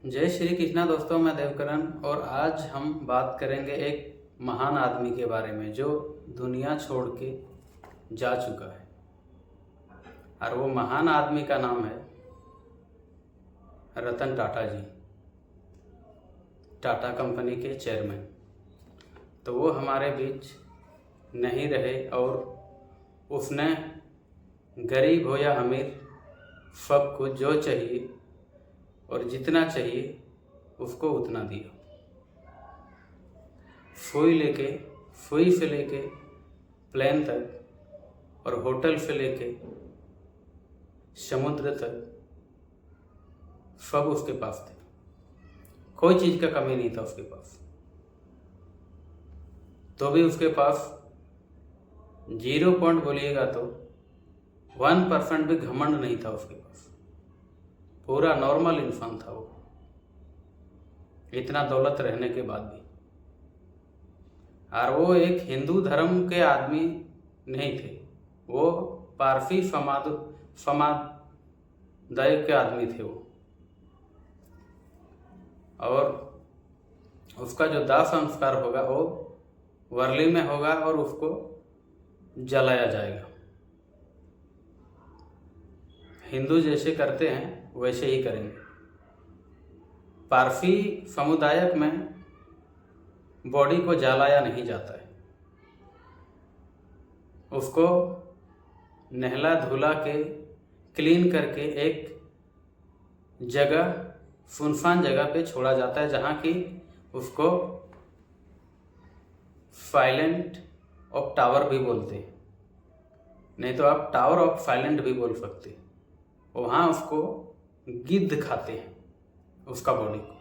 जय श्री कृष्णा दोस्तों, मैं देवकरण और आज हम बात करेंगे एक महान आदमी के बारे में जो दुनिया छोड़ के जा चुका है। और वो महान आदमी का नाम है रतन टाटा जी, टाटा कंपनी के चेयरमैन। तो वो हमारे बीच नहीं रहे और उसने गरीब हो या अमीर सबको जो चाहिए और जितना चाहिए उसको उतना दिया। सुई से लेके प्लेन तक और होटल से लेके समुद्र तक सब उसके पास थे। कोई चीज़ का कमी नहीं था उसके पास। तो भी उसके पास 0 पॉइंट बोलिएगा तो 1% भी घमंड नहीं था उसके पास। पूरा नॉर्मल इंसान था वो, इतना दौलत रहने के बाद भी। और वो एक हिंदू धर्म के आदमी नहीं थे, वो पारसी समादाय के आदमी थे वो। और उसका जो दाह संस्कार होगा वो वर्ली में होगा और उसको जलाया जाएगा। हिंदू जैसे करते हैं वैसे ही करेंगे। पारसी समुदाय में बॉडी को जलाया नहीं जाता है, उसको नहला धुला के क्लीन करके एक जगह, सुनसान जगह पे छोड़ा जाता है जहाँ की उसको साइलेंट ऑफ टावर भी बोलते हैं, नहीं तो आप टावर ऑफ साइलेंट भी बोल सकते हैं। वहाँ उसको गिद्ध खाते हैं उसका बॉडी को।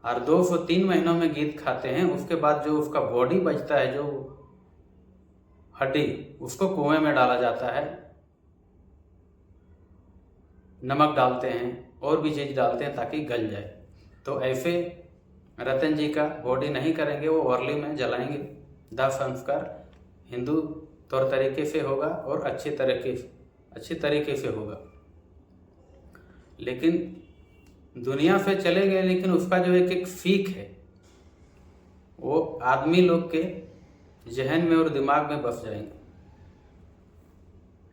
और 2 से 3 महीनों में गिद्ध खाते हैं। उसके बाद जो उसका बॉडी बचता है, जो हड्डी, उसको कुएं में डाला जाता है। नमक डालते हैं और भी चीज़ डालते हैं ताकि गल जाए। तो ऐसे रतन जी का बॉडी नहीं करेंगे, वो वर्ली में जलाएंगे। दाह संस्कार हिंदू तौर तरीके से होगा और अच्छे तरीके से होगा। लेकिन दुनिया से चले गए, लेकिन उसका जो एक सीख है वो आदमी लोग के जहन में और दिमाग में बस जाएंगे।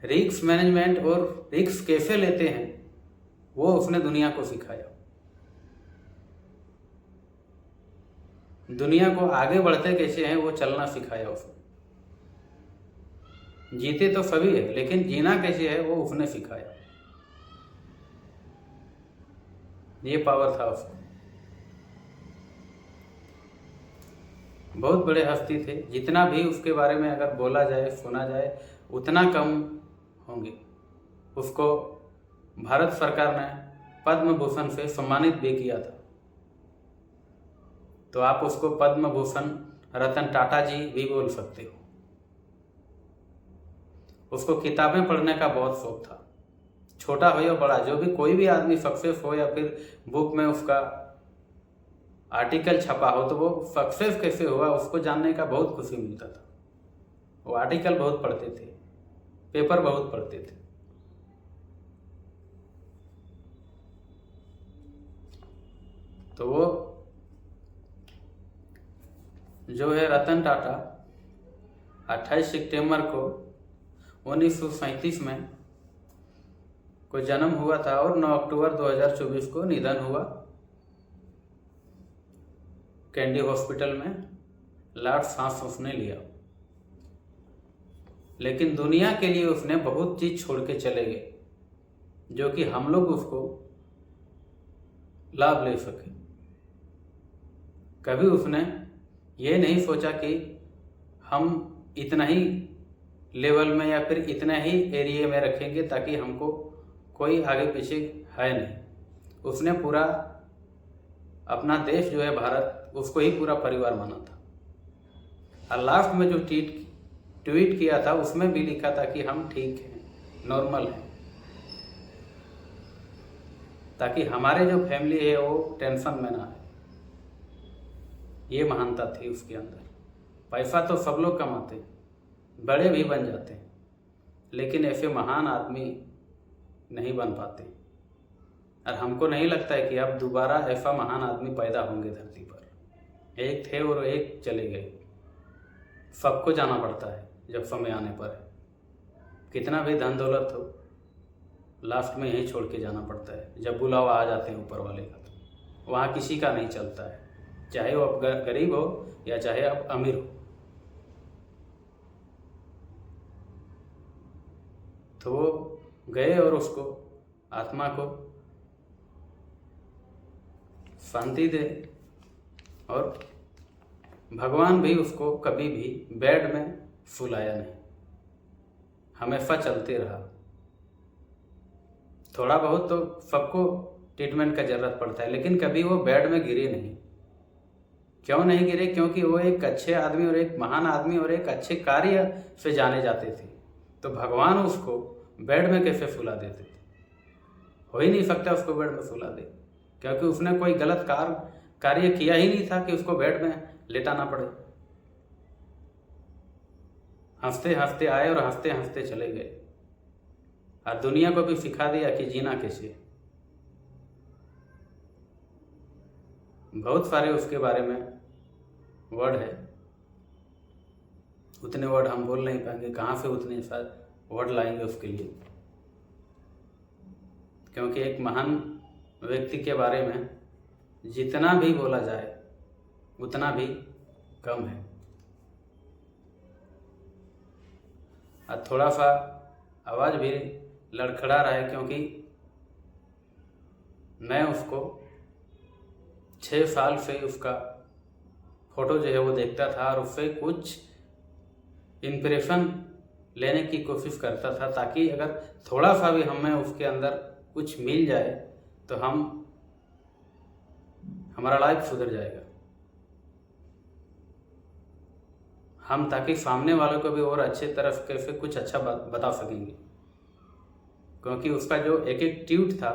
रिस्क मैनेजमेंट और रिस्क कैसे लेते हैं वो उसने दुनिया को सिखाया। दुनिया को आगे बढ़ते कैसे हैं वो चलना सिखाया उसने। जीते तो सभी है, लेकिन जीना कैसे है वो उसने सिखाया। ये पावर था उसको। बहुत बड़े हस्ती थे, जितना भी उसके बारे में अगर बोला जाए सुना जाए उतना कम होंगे। उसको भारत सरकार ने पद्म भूषण से सम्मानित भी किया था। तो आप उसको पद्म भूषण रतन टाटा जी भी बोल सकते हो। उसको किताबें पढ़ने का बहुत शौक था, छोटा हो या बड़ा। जो भी कोई भी आदमी सक्सेस हो या फिर बुक में उसका आर्टिकल छपा हो तो वो सक्सेस कैसे हुआ उसको जानने का बहुत खुशी मिलता था। वो आर्टिकल बहुत पढ़ते थे, पेपर बहुत पढ़ते थे। तो वो जो है रतन टाटा 28 सितंबर को 1937 में को जन्म हुआ था और 9 अक्टूबर 2024 को निधन हुआ कैंडी हॉस्पिटल में। लास्ट सांस उसने लिया। लेकिन दुनिया के लिए उसने बहुत चीज छोड़ के चले गए जो कि हम लोग उसको लाभ ले सके। कभी उसने ये नहीं सोचा कि हम इतना ही लेवल में या फिर इतना ही एरिया में रखेंगे ताकि हमको कोई आगे पीछे है नहीं। उसने पूरा अपना देश जो है भारत, उसको ही पूरा परिवार माना था। और लास्ट में जो ट्वीट किया था उसमें भी लिखा था कि हम ठीक हैं, नॉर्मल हैं, ताकि हमारे जो फैमिली है वो टेंशन में ना है। ये महानता थी उसके अंदर। पैसा तो सब लोग कमाते, बड़े भी बन जाते हैं, लेकिन ऐसे महान आदमी नहीं बन पाते। और हमको नहीं लगता है कि अब दोबारा ऐसा महान आदमी पैदा होंगे धरती पर। एक थे और एक चले गए। सबको जाना पड़ता है जब समय आने पर। कितना भी धन दौलत हो, लास्ट में यहीं छोड़ के जाना पड़ता है जब बुलावा आ जाते हैं ऊपर वाले का। तो वहाँ किसी का नहीं चलता है, चाहे वो अब गरीब हो या चाहे अब अमीर हो। तो वो गए और उसको आत्मा को शांति दे। और भगवान भी उसको कभी भी बेड में सुलाया नहीं, हमेशा चलते रहा। थोड़ा बहुत तो सबको ट्रीटमेंट का ज़रूरत पड़ता है, लेकिन कभी वो बेड में गिरे नहीं। क्यों नहीं गिरे? क्योंकि वो एक अच्छे आदमी और एक महान आदमी और एक अच्छे कार्य से जाने जाते थे। तो भगवान उसको बेड में कैसे सुला देते थे? हो ही नहीं सकता उसको बेड में सुला दे, क्योंकि उसने कोई गलत कार्य किया ही नहीं था कि उसको बेड में लेटाना पड़े। हंसते हंसते आए और हंसते हंसते चले गए, और दुनिया को भी सिखा दिया कि जीना कैसे। बहुत सारे उसके बारे में वर्ड है, उतने वर्ड हम बोल नहीं पाएंगे। कहाँ से उतने वर्ड लाएंगे उसके लिए? क्योंकि एक महान व्यक्ति के बारे में जितना भी बोला जाए उतना भी कम है। और थोड़ा सा आवाज़ भी लड़खड़ा रहा है, क्योंकि मैं उसको 6 साल से उसका फ़ोटो जो है वो देखता था और उससे कुछ इंप्रेशन लेने की कोशिश करता था, ताकि अगर थोड़ा सा भी हमें उसके अंदर कुछ मिल जाए तो हमारा लाइफ सुधर जाएगा। हम ताकि सामने वालों को भी और अच्छे तरफ कैसे कुछ अच्छा बता सकेंगे। क्योंकि उसका जो एक एक ट्वीट था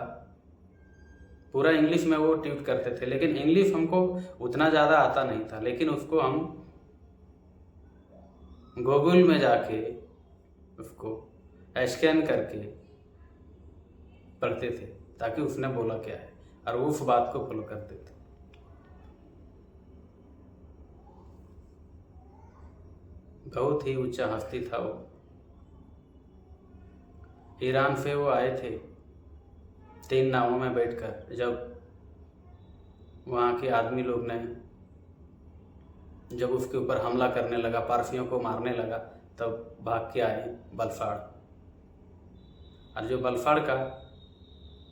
पूरा इंग्लिश में वो ट्वीट करते थे, लेकिन इंग्लिश हमको उतना ज़्यादा आता नहीं था। लेकिन उसको हम गूगल में जाके उसको स्कैन करके पढ़ते थे, ताकि उसने बोला क्या है, और उस बात को फॉलो करते थे। बहुत ही ऊंचा हस्ती था वो। ईरान से वो आए थे 3 नावों में बैठकर। जब वहाँ के आदमी लोग ने जब उसके ऊपर हमला करने लगा, पारसियों को मारने लगा, तब भाग के आए बलसाड़। और जो बलसाड़ का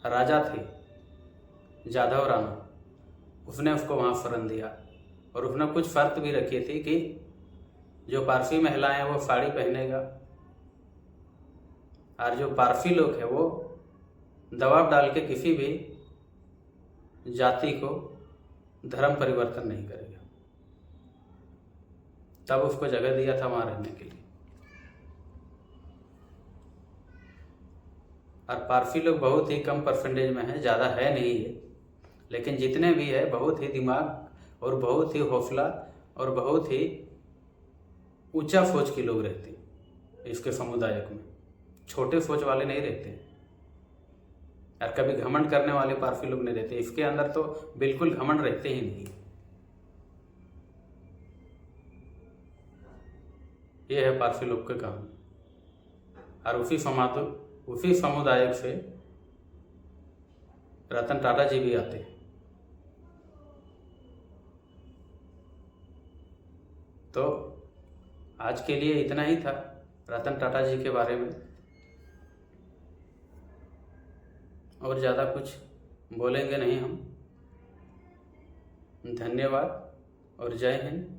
राजा थे जाधव राणा, उसने उसको वहाँ शरण दिया। और उसने कुछ शर्त भी रखी थी कि जो पारसी महिलाएं हैं वो साड़ी पहनेगा, और जो पारसी लोग हैं वो दबाव डाल के किसी भी जाति को धर्म परिवर्तन नहीं करेगा। तब उसको जगह दिया था वहाँ रहने के लिए। और पारसी लोग बहुत ही कम परसेंटेज में है, ज़्यादा है नहीं है, लेकिन जितने भी है बहुत ही दिमाग और बहुत ही हौसला और बहुत ही ऊंचा सोच के लोग रहते हैं इसके समुदाय में। छोटे सोच वाले नहीं रहते, और कभी घमंड करने वाले पारसी लोग नहीं रहते। इसके अंदर तो बिल्कुल घमंड रहते ही नहीं। ये है पारसी लोग के काम। और उसी समुदाय से रतन टाटा जी भी आते हैं। तो आज के लिए इतना ही था रतन टाटा जी के बारे में। और ज़्यादा कुछ बोलेंगे नहीं हम। धन्यवाद और जय हिंद।